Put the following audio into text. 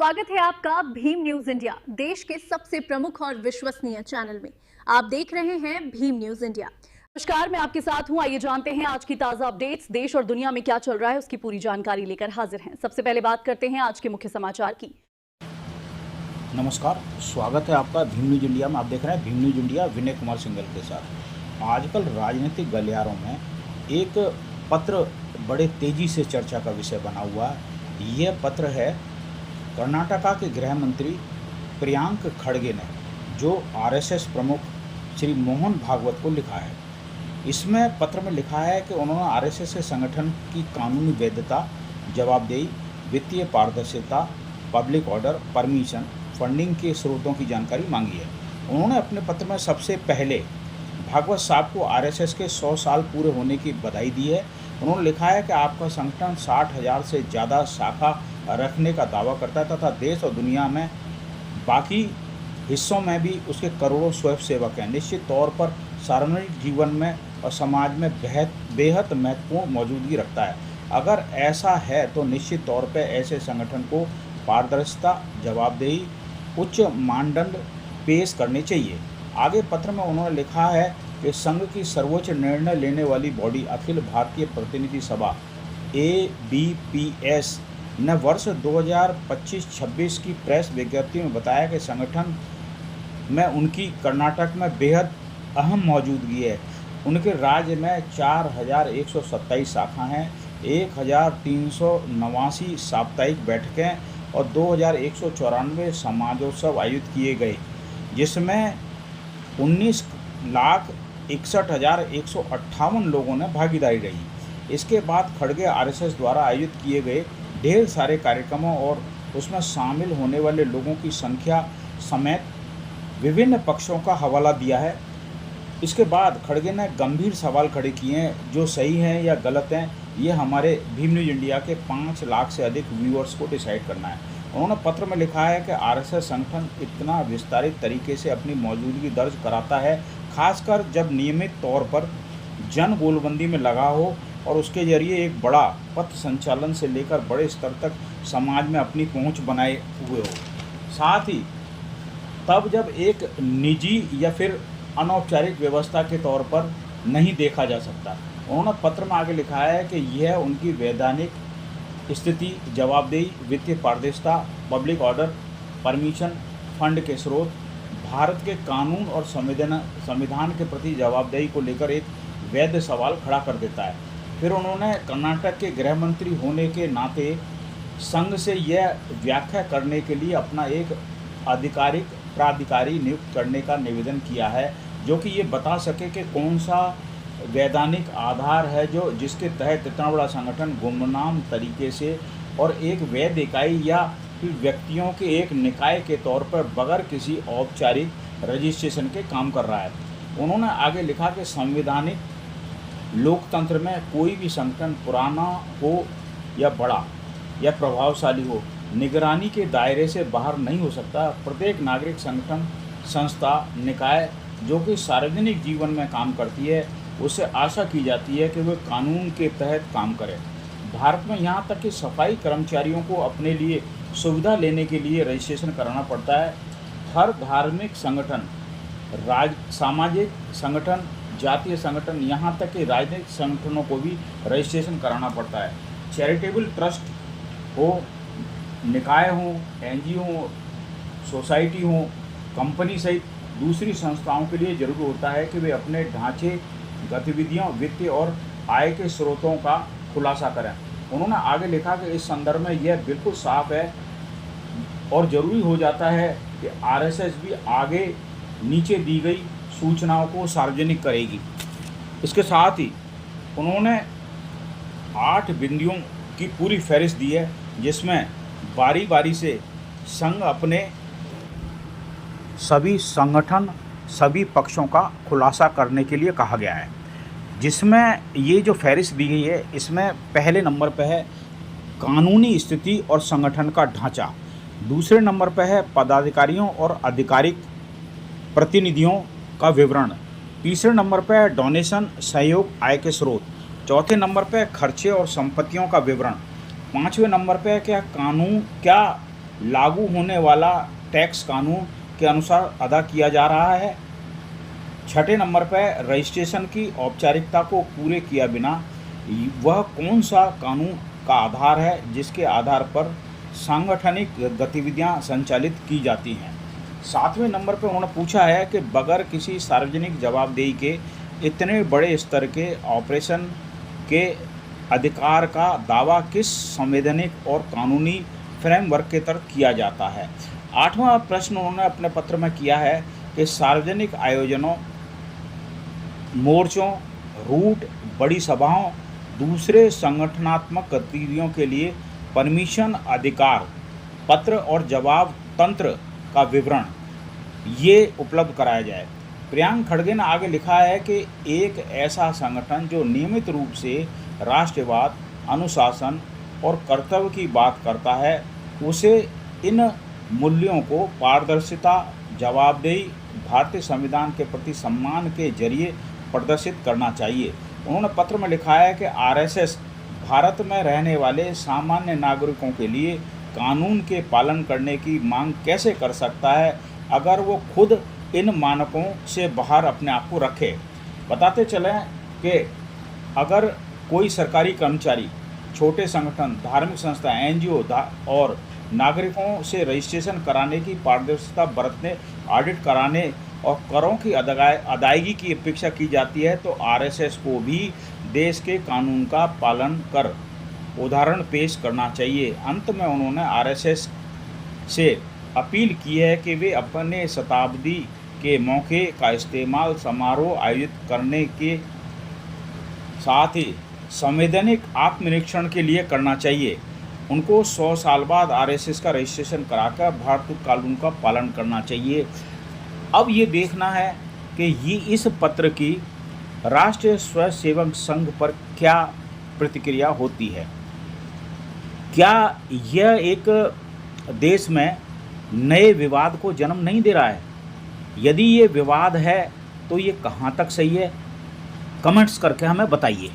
स्वागत है आपका भीम न्यूज इंडिया, देश के सबसे प्रमुख और विश्वसनीय चैनल में। आप देख रहे हैं भीम न्यूज इंडिया। नमस्कार, मैं आपके साथ हूं। आइए जानते हैं आज की ताजा अपडेट्स। देश और दुनिया में क्या चल रहा है उसकी पूरी जानकारी लेकर हाजिर हैं। सबसे पहले बात करते हैं आज के मुख्य समाचार की। नमस्कार, स्वागत है आपका भीम न्यूज इंडिया में। आप देख रहे हैं भीम न्यूज इंडिया विनय कुमार सिंघल के साथ। आजकल राजनीतिक गलियारों में एक पत्र बड़े तेजी से चर्चा का विषय बना हुआ है। यह पत्र है कर्नाटका के गृह मंत्री प्रियांक खड़गे ने, जो आरएसएस प्रमुख श्री मोहन भागवत को लिखा है। इसमें पत्र में लिखा है कि उन्होंने आरएसएस के संगठन की कानूनी वैधता, जवाबदेही, वित्तीय पारदर्शिता, पब्लिक ऑर्डर, परमिशन, फंडिंग के स्रोतों की जानकारी मांगी है। उन्होंने अपने पत्र में सबसे पहले भागवत साहब को आरएसएस के 100 साल पूरे होने की बधाई दी है। उन्होंने लिखा है कि आपका संगठन 60,000 से ज़्यादा शाखा रखने का दावा करता है तथा देश और दुनिया में बाकी हिस्सों में भी उसके करोड़ों स्वयंसेवक हैं। निश्चित तौर पर सार्वजनिक जीवन में और समाज में बेहद महत्वपूर्ण मौजूदगी रखता है। अगर ऐसा है तो निश्चित तौर पर ऐसे संगठन को पारदर्शिता, जवाबदेही, उच्च मानदंड पेश करने चाहिए। आगे पत्र में उन्होंने लिखा है कि संघ की सर्वोच्च निर्णय लेने वाली बॉडी अखिल भारतीय प्रतिनिधि सभा ABPS ने वर्ष 2025-26 की प्रेस विज्ञप्ति में बताया कि संगठन में उनकी कर्नाटक में बेहद अहम मौजूदगी है। उनके राज्य में 4,127 शाखा हैं, 1,389 साप्ताहिक बैठकें और 2,194 समाजोत्सव आयोजित किए गए, जिसमें 19,61,158 लोगों ने भागीदारी रही। इसके बाद खड़गे आरएसएस द्वारा आयोजित किए गए ढेर सारे कार्यक्रमों और उसमें शामिल होने वाले लोगों की संख्या समेत विभिन्न पक्षों का हवाला दिया है। इसके बाद खड़गे ने गंभीर सवाल खड़े किए हैं, जो सही हैं या गलत हैं ये हमारे भीम न्यूज इंडिया के 5 लाख से अधिक व्यूअर्स को डिसाइड करना है। उन्होंने पत्र में लिखा है कि आरएसएस संगठन इतना विस्तारित तरीके से अपनी मौजूदगी दर्ज कराता है, खासकर जब नियमित तौर पर जन गोलबंदी में लगा हो और उसके जरिए एक बड़ा पथ संचालन से लेकर बड़े स्तर तक समाज में अपनी पहुंच बनाए हुए हो। साथ ही तब जब एक निजी या फिर अनौपचारिक व्यवस्था के तौर पर नहीं देखा जा सकता। उन्होंने पत्र में आगे लिखा है कि यह उनकी वैधानिक स्थिति, जवाबदेही, वित्तीय पारदर्शिता, पब्लिक ऑर्डर, परमिशन, फंड के स्रोत, भारत के कानून और संविधान के प्रति जवाबदेही को लेकर एक वैध सवाल खड़ा कर देता है। फिर उन्होंने कर्नाटक के गृह मंत्री होने के नाते संघ से यह व्याख्या करने के लिए अपना एक आधिकारिक प्राधिकारी नियुक्त करने का निवेदन किया है, जो कि ये बता सके कि कौन सा वैधानिक आधार है जिसके तहत इतना बड़ा संगठन गुमनाम तरीके से और एक वैध इकाई या फिर व्यक्तियों के एक निकाय के तौर पर बगैर किसी औपचारिक रजिस्ट्रेशन के काम कर रहा है। उन्होंने आगे लिखा कि संवैधानिक लोकतंत्र में कोई भी संगठन पुराना हो या बड़ा या प्रभावशाली हो, निगरानी के दायरे से बाहर नहीं हो सकता। प्रत्येक नागरिक संगठन, संस्था, निकाय जो कि सार्वजनिक जीवन में काम करती है, उससे आशा की जाती है कि वे कानून के तहत काम करें। भारत में यहाँ तक कि सफाई कर्मचारियों को अपने लिए सुविधा लेने के लिए रजिस्ट्रेशन कराना पड़ता है। हर धार्मिक संगठन, सामाजिक संगठन, जातीय संगठन, यहाँ तक कि राजनीतिक संगठनों को भी रजिस्ट्रेशन कराना पड़ता है। चैरिटेबल ट्रस्ट हो, निकाय हो, NGO हो, सोसाइटी हो, कंपनी सहित दूसरी संस्थाओं के लिए जरूरी होता है कि वे अपने ढांचे, गतिविधियों, वित्तीय और आय के स्रोतों का खुलासा करें। उन्होंने आगे लिखा कि इस संदर्भ में यह बिल्कुल साफ है और ज़रूरी हो जाता है कि आरएसएस भी आगे नीचे दी गई सूचनाओं को सार्वजनिक करेगी। इसके साथ ही उन्होंने 8 बिंदुओं की पूरी फहरिस्त दी है, जिसमें बारी बारी से संघ अपने सभी संगठन, सभी पक्षों का खुलासा करने के लिए कहा गया है। जिसमें ये जो फहरिस्त दी गई है, इसमें पहले नंबर पर है कानूनी स्थिति और संगठन का ढांचा, दूसरे नंबर पर है पदाधिकारियों और आधिकारिक प्रतिनिधियों का विवरण, तीसरे नंबर पर है डोनेशन, सहयोग, आय के स्रोत, चौथे नंबर पर खर्चे और संपत्तियों का विवरण, 5वें नंबर पे क्या लागू होने वाला टैक्स कानून के अनुसार अदा किया जा रहा है। छठे नंबर पर रजिस्ट्रेशन की औपचारिकता को पूरे किया बिना वह कौन सा कानून का आधार है जिसके आधार पर सांगठनिक गतिविधियां संचालित की जाती हैं। सातवें नंबर पर उन्होंने पूछा है कि बगैर किसी सार्वजनिक जवाबदेही के इतने बड़े स्तर के ऑपरेशन के अधिकार का दावा किस संवैधानिक और कानूनी फ्रेमवर्क के तहत किया जाता है। आठवां प्रश्न उन्होंने अपने पत्र में किया है कि सार्वजनिक आयोजनों, मोर्चों, रूट, बड़ी सभाओं, दूसरे संगठनात्मक गतिविधियों के लिए परमिशन अधिकार पत्र और जवाब तंत्र का विवरण ये उपलब्ध कराया जाए। प्रियांक खड़गे ने आगे लिखा है कि एक ऐसा संगठन जो नियमित रूप से राष्ट्रवाद, अनुशासन और कर्तव्य की बात करता है, उसे इन मूल्यों को पारदर्शिता, जवाबदेही, भारतीय संविधान के प्रति सम्मान के जरिए प्रदर्शित करना चाहिए। उन्होंने पत्र में लिखा है कि आरएसएस भारत में रहने वाले सामान्य नागरिकों के लिए कानून के पालन करने की मांग कैसे कर सकता है अगर वो खुद इन मानकों से बाहर अपने आप को रखे। बताते चलें कि अगर कोई सरकारी कर्मचारी, छोटे संगठन, धार्मिक संस्था, एनजीओ और नागरिकों से रजिस्ट्रेशन कराने की पारदर्शिता बरतने, ऑडिट कराने और करों की अदायगी की अपेक्षा की जाती है, तो आरएसएस को भी देश के कानून का पालन कर उदाहरण पेश करना चाहिए। अंत में उन्होंने आरएसएस से अपील की है कि वे अपने शताब्दी के मौके का इस्तेमाल समारोह आयोजित करने के साथ ही संवैधानिक आत्मनिरीक्षण के लिए करना चाहिए। उनको 100 साल बाद आरएसएस का रजिस्ट्रेशन कराकर भारतीय कानून का पालन करना चाहिए। अब ये देखना है कि ये इस पत्र की राष्ट्रीय स्वयंसेवक संघ पर क्या प्रतिक्रिया होती है। क्या यह एक देश में नए विवाद को जन्म नहीं दे रहा है? यदि ये विवाद है तो ये कहाँ तक सही है? कमेंट्स करके हमें बताइए।